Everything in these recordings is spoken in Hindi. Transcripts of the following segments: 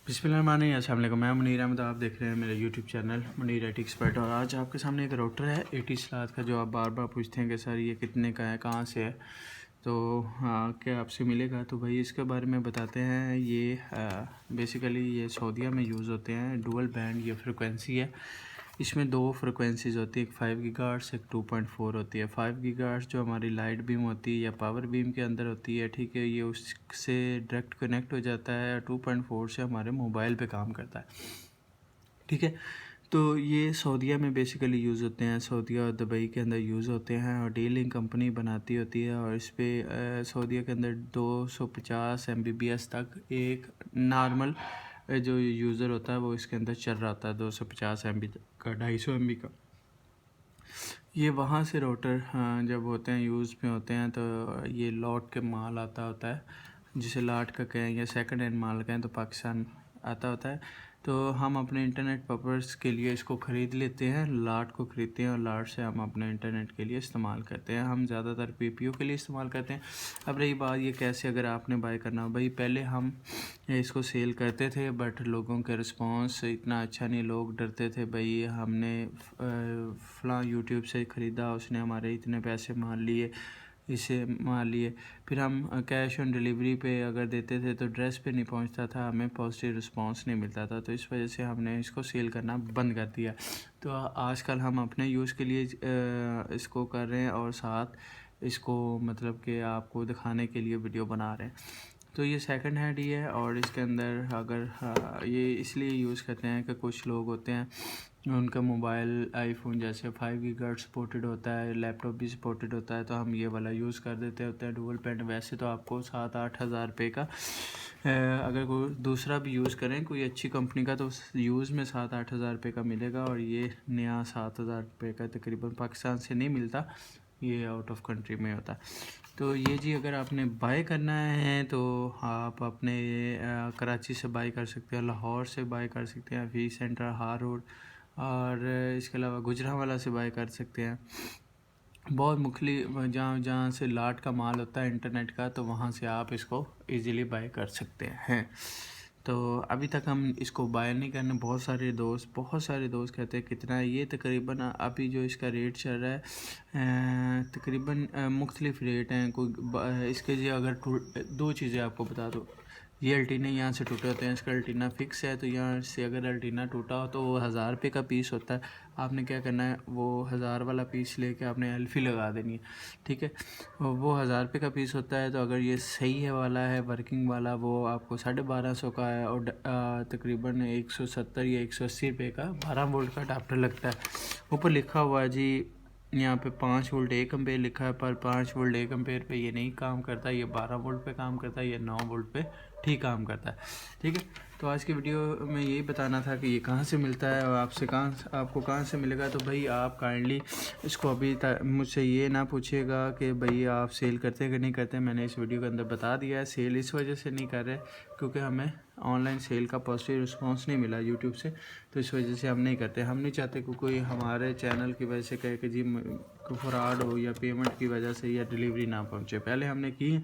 बिस्मिल्लाहिर्रहमानिर्रहीम। अस्सलाम वालेकुम। मैं मुनीर अहमद, आप देख रहे हैं मेरा YouTube channel Munir IT expert. और आज आपके सामने एक राउटर है 80 स्लॉट का, जो आप बार बार पूछते हैं कि सर ये कितने का है, कहाँ से है, तो हाँ क्या आपसे मिलेगा। तो भाई इसके बारे में बताते हैं। ये बेसिकली ये सऊदीया में यूज़ होते हैं। डुअल बैंड ये फ्रिक्वेंसी है। इसमें दो फ्रिक्वेंसीज़ होती है, एक 5 गीगाहर्ट्ज़, एक 2.4 होती है। 5 गीगाहर्ट्ज़ जो हमारी लाइट बीम होती है या पावर बीम के अंदर होती है, ठीक है, ये उससे डायरेक्ट कनेक्ट हो जाता है। 2.4 से हमारे मोबाइल पे काम करता है, ठीक है। तो ये सऊदीया में बेसिकली यूज़ होते हैं, सऊदीया और दुबई के अंदर यूज़ होते हैं, और डी-लिंक कंपनी बनाती होती है। और इस पर सऊदीया के अंदर 250 Mbps तक एक नॉर्मल जो यूज़र होता है वो इसके अंदर चल रहा होता है, 250 MB का, 250 MB का। ये वहाँ से राउटर जब होते हैं यूज़ में होते हैं, तो ये लॉट के माल आता होता है, जिसे लाट का कहें या सेकंड हैंड माल कहें, तो पाकिस्तान आता होता है। तो हम अपने इंटरनेट पर्पज़ के लिए इसको ख़रीद लेते हैं, लाट को ख़रीदते हैं, और लाट से हम अपने इंटरनेट के लिए इस्तेमाल करते हैं। हम ज़्यादातर PPO के लिए इस्तेमाल करते हैं। अब रही बात ये कैसे अगर आपने बाय करना हो, भाई पहले हम इसको सेल करते थे, बट लोगों के रिस्पांस इतना अच्छा नहीं, लोग डरते थे, भाई हमने फ़लाँ यूट्यूब से ख़रीदा, उसने हमारे इतने पैसे मान लिए, इसे मान लिए। फिर हम कैश ऑन डिलीवरी पे अगर देते थे तो ड्रेस पे नहीं पहुंचता था, हमें पॉजिटिव रिस्पांस नहीं मिलता था, तो इस वजह से हमने इसको सेल करना बंद कर दिया। तो आजकल हम अपने यूज़ के लिए इसको कर रहे हैं, और साथ इसको मतलब कि आपको दिखाने के लिए वीडियो बना रहे हैं। तो ये सेकंड हैंड ही है, और इसके अंदर अगर ये इसलिए यूज़ करते हैं कि कुछ लोग होते हैं उनका मोबाइल आईफोन जैसे 5 गीगाहर्ट्ज़ सपोर्टेड होता है, लैपटॉप भी सपोर्टेड होता है, तो हम ये वाला यूज़ कर देते होते हैं डुअल बैंड। वैसे तो आपको 7-8 हज़ार रुपये का अगर कोई दूसरा भी यूज़ करें कोई अच्छी कंपनी का, तो यूज़ में 7-8 हज़ार रुपये का मिलेगा, और ये नया 7 हज़ार रुपये का तकरीबन पाकिस्तान से नहीं मिलता, ये आउट ऑफ कंट्री में होता है। तो ये जी अगर आपने बाय करना है तो आप अपने कराची से बाय कर सकते हैं, लाहौर से बाय कर सकते हैं, वी सेंटर हार रोड, और इसके अलावा गुजरांवाला से बाय कर सकते हैं। बहुत मुख्तलिफ जहाँ जहाँ से लाट का माल होता है इंटरनेट का, तो वहाँ से आप इसको इजीली बाय कर सकते हैं। तो अभी तक हम इसको बाय नहीं करने, बहुत सारे दोस्त कहते हैं कितना है ये, तकरीबन अभी जो इसका रेट चल रहा है तकरीबन मुख्तलिफ रेट हैं। कोई इसके जी अगर दो चीज़ें आपको बता दो, ये अल्टीना यहाँ से टूटे होते हैं, इसका अल्टीना फिक्स है, तो यहाँ से अगर अल्टीना टूटा हो तो वो 1000 रुपये का पीस होता है। आपने क्या करना है, वो 1000 वाला पीस लेके आपने एल्फी लगा देनी है, ठीक है। वो 1000 रुपये का पीस होता है, तो अगर ये सही है वाला है वर्किंग वाला, वो आपको 1250 का है, और तकरीबन 170 या 180 रुपये का 12 वोल्ट का अडाप्टर लगता है। ऊपर लिखा हुआ है जी यहाँ पे 5 वोल्ट 1 एम्पेयर लिखा है, पर 5 वोल्ट 1 एम्पेयर पे ये नहीं काम करता, ये 12 वोल्ट पे काम करता है, ये 9 वोल्ट पे ठीक काम करता है, ठीक है। तो आज की वीडियो में यही बताना था कि ये कहाँ से मिलता है और आपको कहाँ से मिलेगा। तो भाई आप काइंडली इसको अभी मुझसे ये ना पूछिएगा कि भाई आप सेल करते कि नहीं करते। मैंने इस वीडियो के अंदर बता दिया है, सेल इस वजह से नहीं कर रहे क्योंकि हमें ऑनलाइन सेल का पॉजिटिव रिस्पांस नहीं मिला यूट्यूब से, तो इस वजह से हम नहीं करते। हम नहीं चाहते कि कोई हमारे चैनल की वजह से कहे कि जी फ्रॉड हो या पेमेंट की वजह से या डिलीवरी ना पहुंचे। पहले हमने की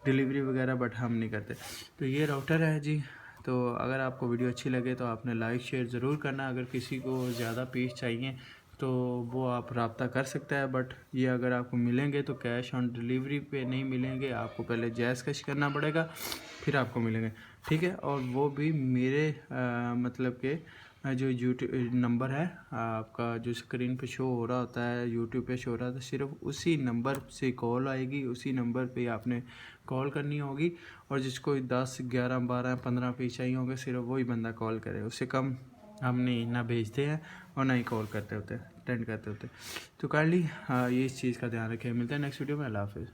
डिलीवरी वगैरह, बट हम नहीं करते। तो ये राउटर है जी। तो अगर आपको वीडियो अच्छी लगे तो आपने लाइक शेयर ज़रूर करना। अगर किसी को ज़्यादा पीस चाहिए तो वो आप रब्ता कर सकता है, बट ये अगर आपको मिलेंगे तो कैश ऑन डिलीवरी पे नहीं मिलेंगे, आपको पहले जैज़ कैश करना पड़ेगा, फिर आपको मिलेंगे, ठीक है। और वो भी मेरे मतलब के जो यूट्यूब नंबर है आपका जो स्क्रीन पे शो हो रहा होता है, यूट्यूब पे शो हो रहा था, सिर्फ उसी नंबर से कॉल आएगी, उसी नंबर पे आपने कॉल करनी होगी। और जिसको 10, 11, 12, 15 पीस चाहिए होंगे, सिर्फ वही बंदा कॉल करे, उससे कम हम नहीं ना भेजते हैं और ना ही कॉल करते होते हैं, अटेंड करते होते। तो काइंडली ये इस चीज़ का ध्यान रखें। मिलते हैं नेक्स्ट वीडियो में। अल्लाह हाफ़िज़।